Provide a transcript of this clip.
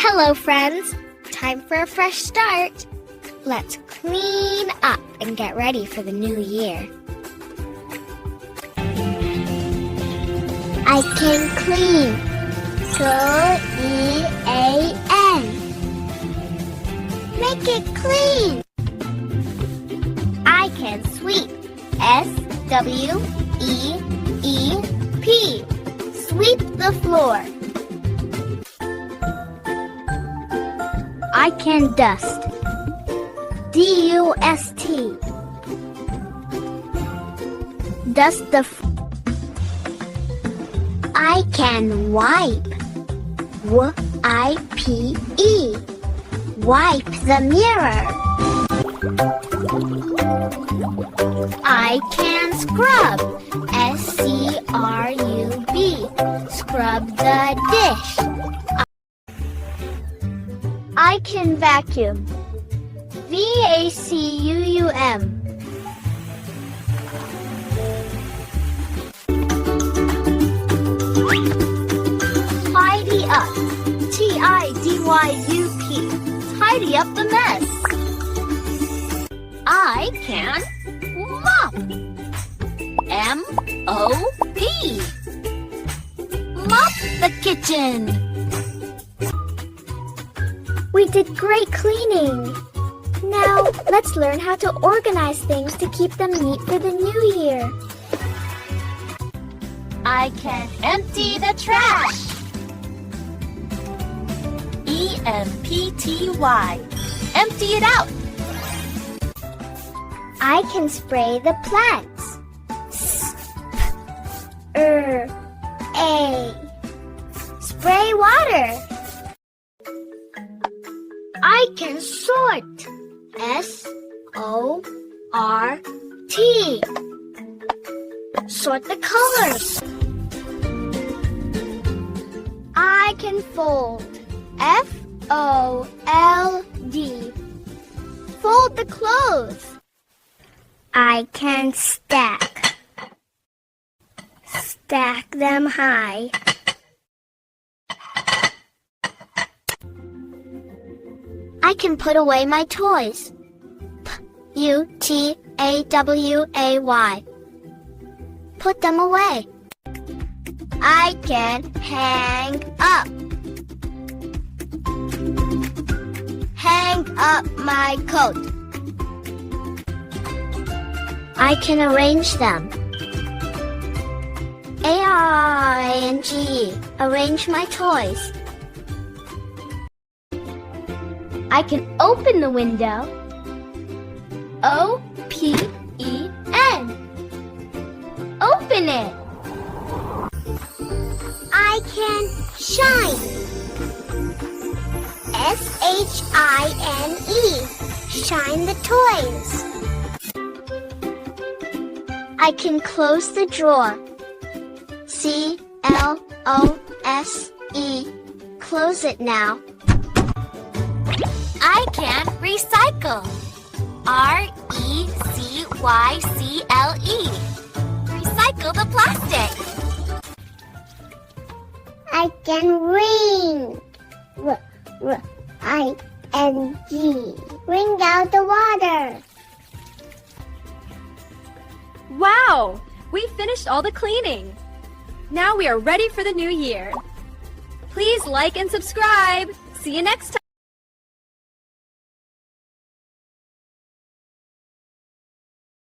Hello, friends. Time for a fresh start. Let's clean up and get ready for the new year. I can clean. C-E-A-N. Make it clean. I can sweep. S-W-E-E-P. Sweep the floor. I can dust. D-U-S-T. Dust the I can wipe. W-I-P-E. Wipe the mirror. I can scrub. S-C-R-U-B. Scrub the dish. I can vacuum. V-A-C-U-U-M. Tidy up. T-I-D-Y-U-P. Tidy up the mess. I can mop. M-O-P. Mop the kitchen. We did great cleaning. Now, let's learn how to organize things to keep them neat for the new year. I can empty the trash. E-M-P-T-Y. Empty it out. I can spray the plants. S-P-R-A. Spray water. I can sort. S-O-R-T. Sort the colors. I can fold. F-O-L-D. Fold the clothes. I can stack. Stack them high. I can put away my toys. P-U-T-A-W-A-Y. Put them away. I can hang up. Hang up my coat. I can arrange them. A-R-I-N-G. Arrange my toys. I can open the window. O-P-E-N. Open it. I can shine. S-H-I-N-E. Shine the toys. I can close the drawer. C-L-O-S-E. Close it now. I can recycle. R-E-C-Y-C-L-E. Recycle the plastic. I can ring. R-I-N-G. Wring out the water. Wow! We finished all the cleaning. Now we are ready for the new year. Please like and subscribe. See you next time.